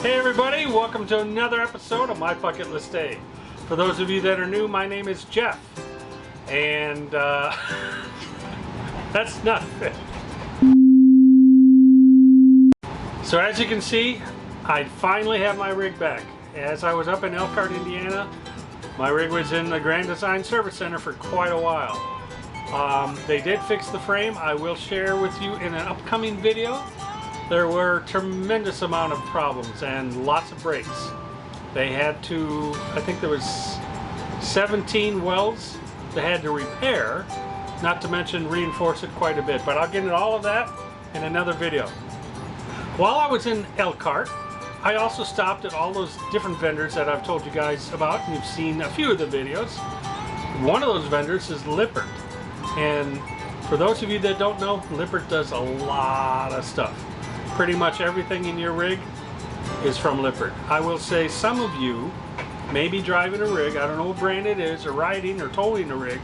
Hey everybody, welcome to another episode of My Bucket List Day. For those of you that are new, my name is Jeff. And that's not it. So as you can see, I finally have my rig back. As I was up in Elkhart, Indiana, my rig was in the Grand Design Service Center for quite a while. They did fix the frame. I will share with you in an upcoming video. There were a tremendous amount of problems and lots of breaks. They had to, I think there was 17 welds they had to repair, not to mention reinforce it quite a bit, but I'll get into all of that in another video. While I was in Elkhart, I also stopped at all those different vendors that I've told you guys about, and you've seen a few of the videos. One of those vendors is Lippert, and for those of you that don't know, Lippert does a lot of stuff. Pretty much everything in your rig is from Lippert. I will say some of you may be driving a rig, I don't know what brand it is, or riding or towing a rig,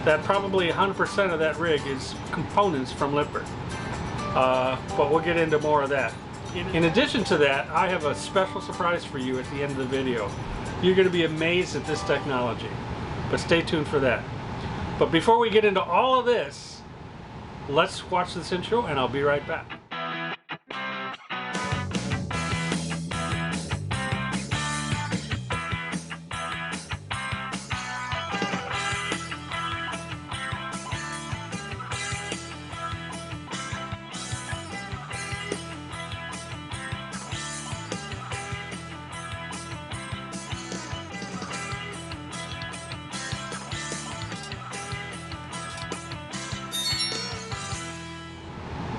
that probably 100% of that rig is components from Lippert. But we'll get into more of that. In addition to that, I have a special surprise for you at the end of the video. You're going to be amazed at this technology, but stay tuned for that. But before we get into all of this, let's watch this intro and I'll be right back.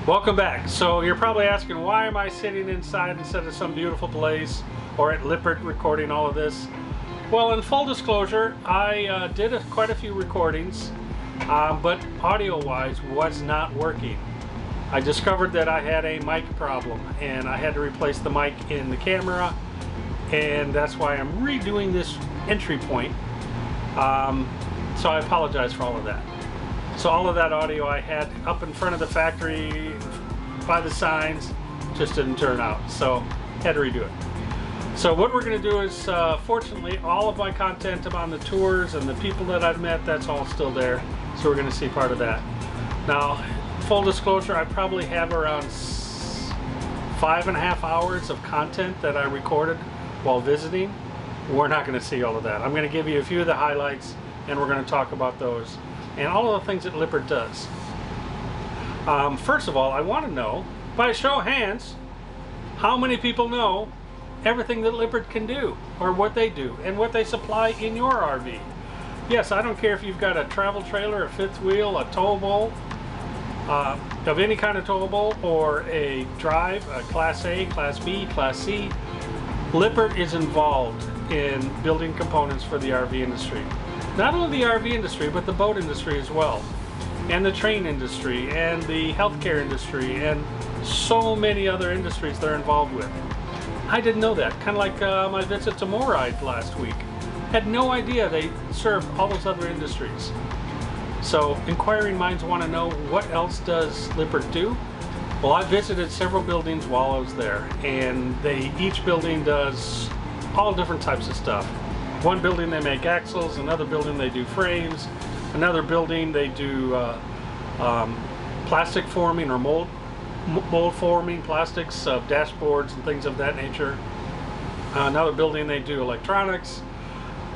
Welcome back. So you're probably asking, why am I sitting inside instead of some beautiful place or at Lippert recording all of this? Well, in full disclosure, I did quite a few recordings, but audio-wise was not working. I discovered that I had a mic problem and I had to replace the mic in the camera, and that's why I'm redoing this entry point. So I apologize for all of that. So all of that audio I had up in front of the factory by the signs just didn't turn out, so had to redo it. So what we're going to do is, fortunately, all of my content on the tours and the people that I've met, that's all still there. So we're going to see part of that. Now, full disclosure, I probably have around 5.5 hours of content that I recorded while visiting. We're not going to see all of that. I'm going to give you a few of the highlights, and we're going to talk about those and all of the things that Lippert does. First of all, I want to know, by a show of hands, how many people know everything that Lippert can do, or what they do, and what they supply in your RV. Yes, I don't care if you've got a travel trailer, a fifth wheel, a towable, of any kind of towable, or a drive, a Class A, Class B, Class C. Lippert is involved in building components for the RV industry. Not only the RV industry, but the boat industry as well, and the train industry, and the healthcare industry, and so many other industries they're involved with. I didn't know that. Kind of like my visit to Moride last week. Had no idea they served all those other industries. So inquiring minds want to know, what else does Lippert do? Well, I visited several buildings while I was there, and each building does all different types of stuff. One building they make axles, another building they do frames, another building they do plastic forming or mold forming, plastics of dashboards and things of that nature. Another building they do electronics.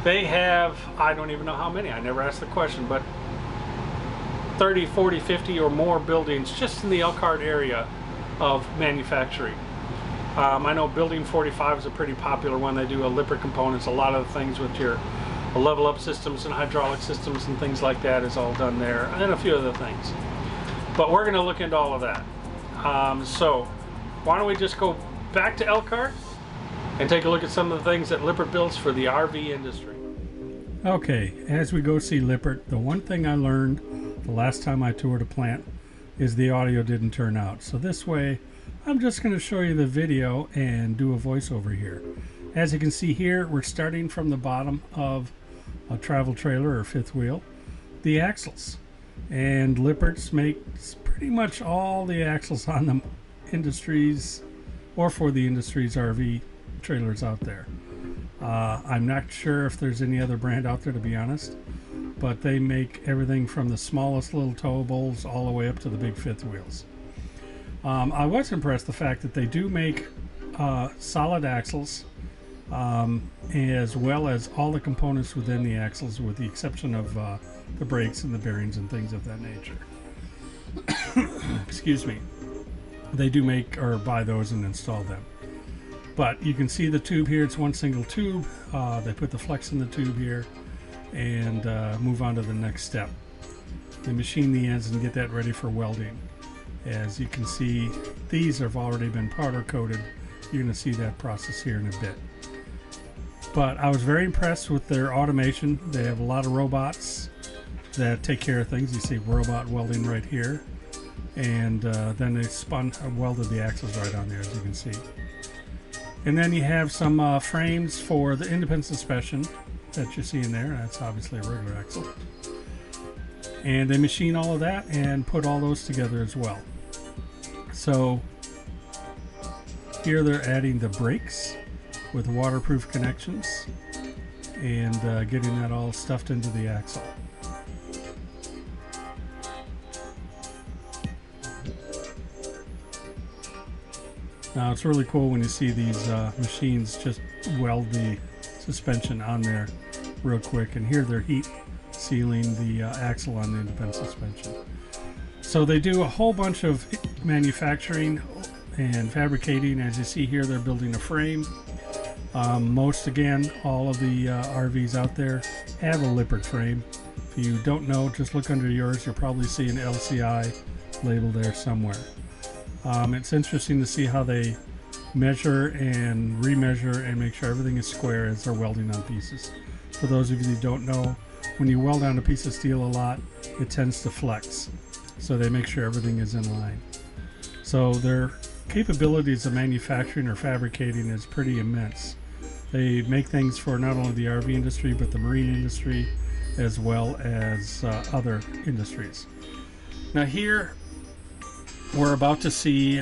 They have, I don't even know how many, I never asked the question, but 30, 40, 50 or more buildings just in the Elkhart area of manufacturing. I know Building 45 is a pretty popular one. They do a Lippert components. A lot of the things with your level up systems and hydraulic systems and things like that is all done there, and a few other things. But we're going to look into all of that. So why don't we just go back to Elkhart and take a look at some of the things that Lippert builds for the RV industry. Okay, as we go see Lippert, the one thing I learned the last time I toured a plant is the audio didn't turn out. So this way, I'm just going to show you the video and do a voiceover here. As you can see here, we're starting from the bottom of a travel trailer or fifth wheel, the axles. And Lippert's makes pretty much all the axles on the industries or for the industry's RV trailers out there. I'm not sure if there's any other brand out there, to be honest, but they make everything from the smallest little towables all the way up to the big fifth wheels. I was impressed the fact that they do make solid axles, as well as all the components within the axles, with the exception of the brakes and the bearings and things of that nature. Excuse me. They do make or buy those and install them. But you can see the tube here. It's one single tube. They put the flex in the tube here and move on to the next step. They machine the ends and get that ready for welding. As you can see, these have already been powder coated. You're going to see that process here in a bit. But I was very impressed with their automation. They have a lot of robots that take care of things. You see robot welding right here. And then they welded the axles right on there, as you can see. And then you have some frames for the independent suspension that you're seeing there. That's obviously a regular axle. And they machine all of that and put all those together as well. So here they're adding the brakes with waterproof connections and getting that all stuffed into the axle. Now it's really cool when you see these machines just weld the suspension on there real quick, and here they're heat sealing the axle on the independent suspension. So they do a whole bunch of manufacturing and fabricating. As you see here, they're building a frame. All of the RVs out there have a Lippert frame. If you don't know, just look under yours. You'll probably see an LCI label there somewhere. It's interesting to see how they measure and remeasure and make sure everything is square as they're welding on pieces. For those of you who don't know, when you weld on a piece of steel a lot, it tends to flex. So they make sure everything is in line. So their capabilities of manufacturing or fabricating is pretty immense. They make things for not only the RV industry, but the marine industry, as well as other industries. Now here, we're about to see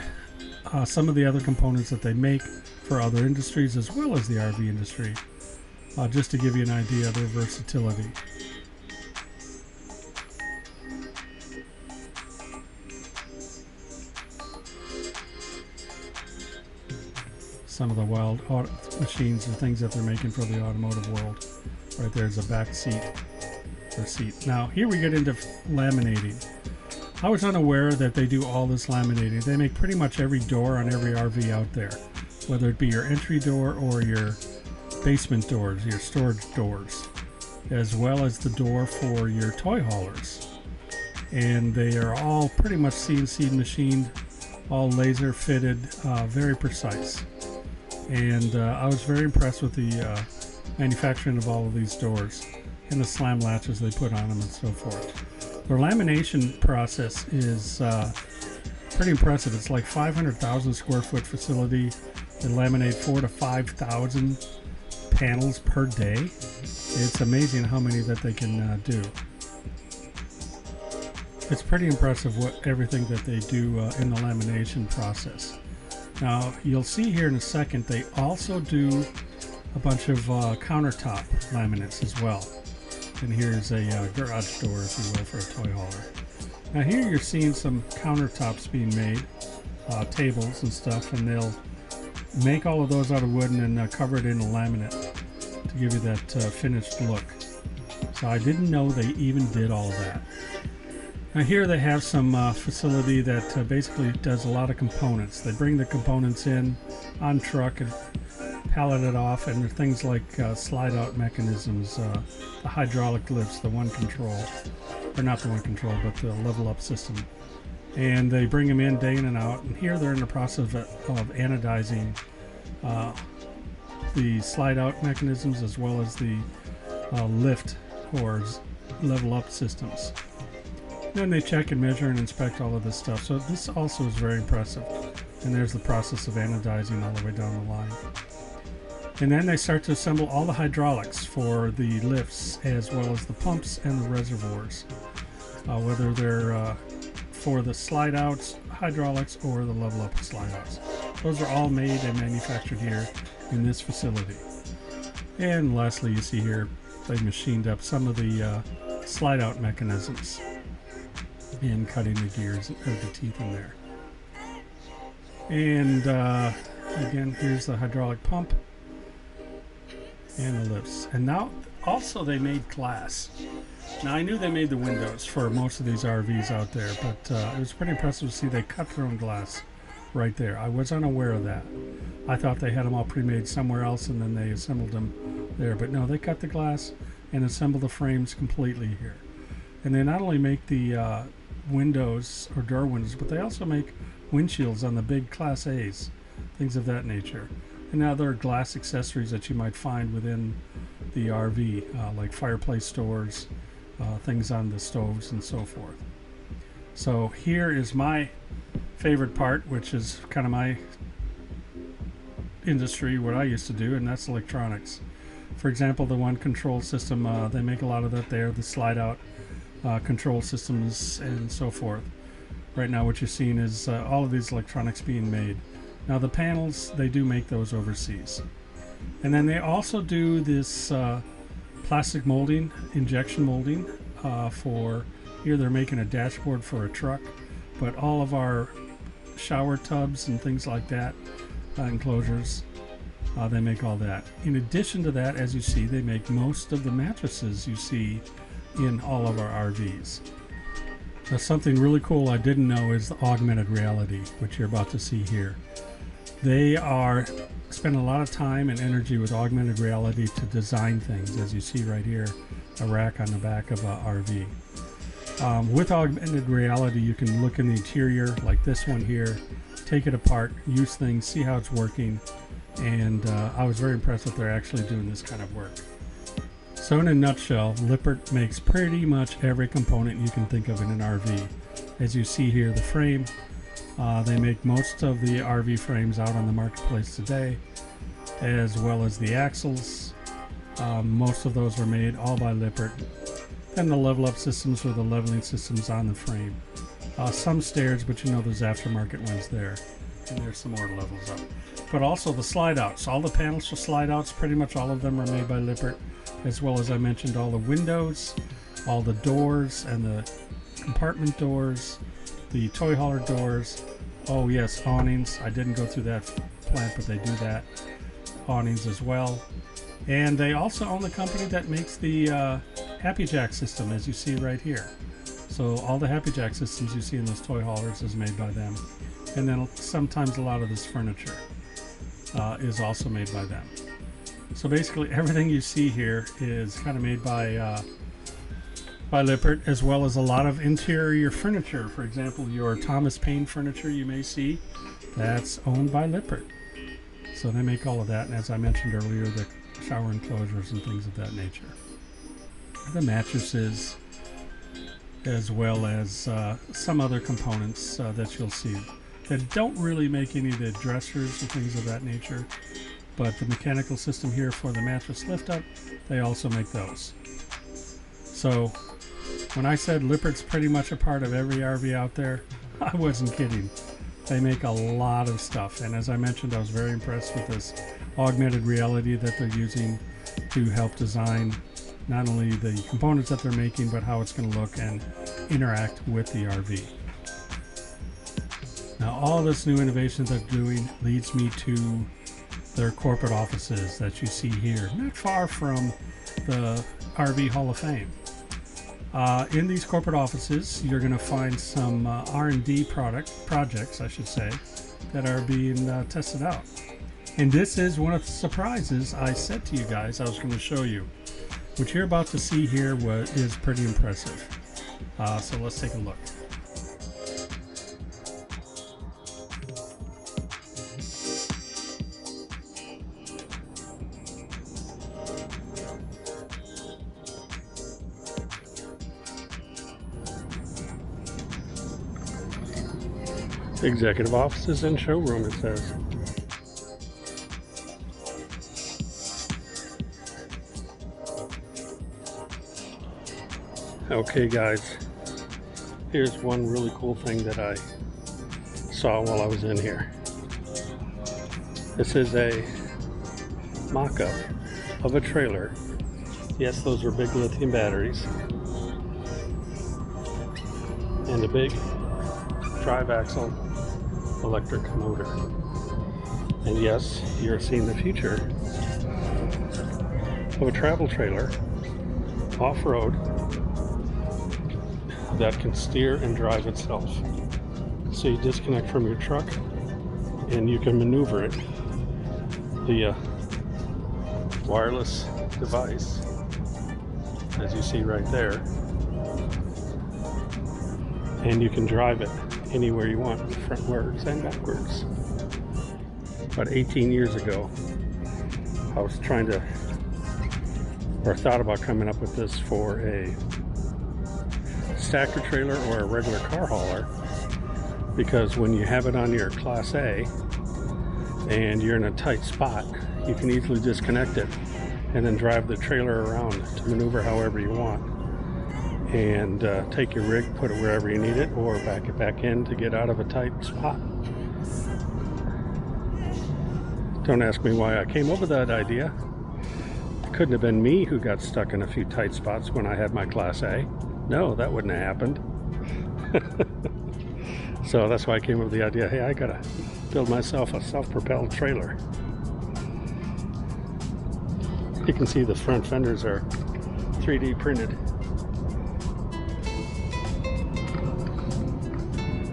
some of the other components that they make for other industries as well as the RV industry, just to give you an idea of their versatility. Some of the wild machines and things that they're making for the automotive world. Right there's a back seat or seat. Now here we get into laminating. I was unaware that they do all this laminating. They make pretty much every door on every RV out there, whether it be your entry door or your basement doors, your storage doors, as well as the door for your toy haulers. And they are all pretty much CNC machined, all laser fitted, very precise. And I was very impressed with the manufacturing of all of these doors and the slam latches they put on them and so forth. Their lamination process is pretty impressive. It's like 500,000 square foot facility. They laminate 4,000 to 5,000 panels per day. It's amazing how many that they can do. It's pretty impressive everything that they do in the lamination process. Now you'll see here in a second they also do a bunch of countertop laminates as well. And here's a garage door, if you will, for a toy hauler. Now here you're seeing some countertops being made, tables and stuff, and they'll make all of those out of wood and then cover it in a laminate to give you that finished look. So I didn't know they even did all of that. Now here they have some facility that basically does a lot of components. They bring the components in on truck and pallet it off, and there are things like slide out mechanisms, the hydraulic lifts, the one control, or not the one control, but the level up system. And they bring them in day in and out, and here they're in the process of anodizing the slide out mechanisms as well as the lift or level up systems. Then they check and measure and inspect all of this stuff. So this also is very impressive. And there's the process of anodizing all the way down the line. And then they start to assemble all the hydraulics for the lifts as well as the pumps and the reservoirs, whether they're for the slide outs hydraulics or the level up slide outs. Those are all made and manufactured here in this facility. And lastly, you see here they machined up some of the slide out mechanisms and cutting the gears or the teeth in there. And again, here's the hydraulic pump and the lifts. And now also they made glass. Now I knew they made the windows for most of these RVs out there, but it was pretty impressive to see they cut their own glass right there. I was unaware of that. I thought they had them all pre-made somewhere else and then they assembled them there, but no, they cut the glass and assemble the frames completely here. And they not only make the windows or door windows, but they also make windshields on the big Class A's, things of that nature. And now there are glass accessories that you might find within the RV, like fireplace doors, things on the stoves and so forth. So here is my favorite part, which is kind of my industry, what I used to do, and that's electronics. For example, the one control system, they make a lot of that there, the slide out control systems and so forth. Right now what you're seeing is all of these electronics being made. Now the panels, they do make those overseas. And then they also do this plastic molding, injection molding for, here they're making a dashboard for a truck, but all of our shower tubs and things like that, enclosures, they make all that. In addition to that, as you see, they make most of the mattresses you see in all of our RVs. Now, something really cool I didn't know is the augmented reality, which you're about to see here. They spend a lot of time and energy with augmented reality to design things, as you see right here, a rack on the back of a RV. With augmented reality, you can look in the interior, like this one here, take it apart, use things, see how it's working, and I was very impressed that they're actually doing this kind of work. So in a nutshell, Lippert makes pretty much every component you can think of in an RV. As you see here, the frame, they make most of the RV frames out on the marketplace today, as well as the axles. Most of those were made all by Lippert. Then the level up systems or the leveling systems on the frame. Some stairs, but you know there's aftermarket ones there. And there's some more levels up. But also the slide outs. All the panels for slide outs, pretty much all of them are made by Lippert. As well as I mentioned, all the windows, all the doors and the compartment doors, the toy hauler doors. Oh yes, awnings. I didn't go through that plant, but they do that. Awnings as well. And they also own the company that makes the Happy Jack system, as you see right here. So all the Happy Jack systems you see in those toy haulers is made by them. And then sometimes a lot of this furniture is also made by them. So basically everything you see here is kind of made by Lippert, as well as a lot of interior furniture. For example, your Thomas Paine furniture you may see, that's owned by Lippert. So they make all of that, and as I mentioned earlier, the shower enclosures and things of that nature. The mattresses, as well as some other components that you'll see that don't really make any of the dressers and things of that nature. But the mechanical system here for the mattress lift up, they also make those. So when I said Lippert's pretty much a part of every RV out there, I wasn't kidding. They make a lot of stuff, and as I mentioned, I was very impressed with this augmented reality that they're using to help design not only the components that they're making, but how it's going to look and interact with the RV. Now all this new innovation they're doing leads me to their corporate offices that you see here, not far from the RV Hall of Fame. In these corporate offices, you're going to find some R&D projects, I should say, that are being tested out. And this is one of the surprises I said to you guys I was going to show you. What you're about to see here is pretty impressive. So let's take a look. Executive offices and showroom, it says. Okay guys, here's one really cool thing that I saw while I was in here. This is a mock-up of a trailer. Yes, those are big lithium batteries. And a big drive axle electric motor. And yes, you're seeing the future of a travel trailer off-road that can steer and drive itself. So you disconnect from your truck and you can maneuver it via wireless device, as you see right there, and you can drive it anywhere you want, frontwards and backwards. About 18 years ago, I was thought about coming up with this for a stacker trailer or a regular car hauler, because when you have it on your Class A and you're in a tight spot, you can easily disconnect it and then drive the trailer around to maneuver however you want, and take your rig, put it wherever you need it, or back it back in to get out of a tight spot. Don't ask me why I came up with that idea. It couldn't have been me who got stuck in a few tight spots when I had my Class A. No, that wouldn't have happened. So that's why I came up with the idea, hey, I gotta build myself a self-propelled trailer. You can see the front fenders are 3D printed.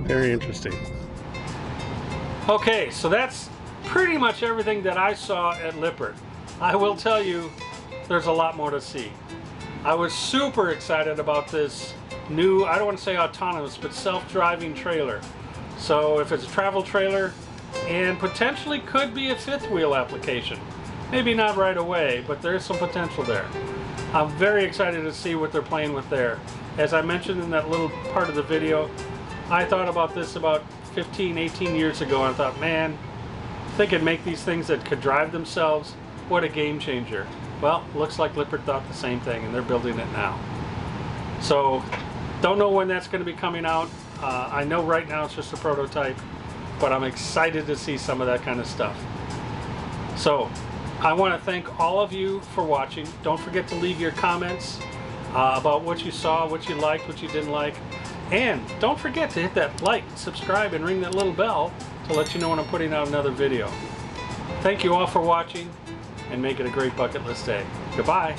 Very interesting. Okay, so that's pretty much everything that I saw at Lippert. I will tell you, there's a lot more to see. I was super excited about this new, I don't want to say autonomous, but self-driving trailer. So if it's a travel trailer, and potentially could be a fifth wheel application. Maybe not right away, but there's some potential there. I'm very excited to see what they're playing with there. As I mentioned in that little part of the video, I thought about this about 15, 18 years ago, and I thought, man, if they could make these things that could drive themselves, what a game changer. Well, looks like Lippert thought the same thing, and they're building it now. So, don't know when that's going to be coming out. I know right now it's just a prototype, but I'm excited to see some of that kind of stuff. So, I want to thank all of you for watching. Don't forget to leave your comments about what you saw, what you liked, what you didn't like. And don't forget to hit that like, subscribe, and ring that little bell to let you know when I'm putting out another video. Thank you all for watching, and make it a great bucket list day. Goodbye.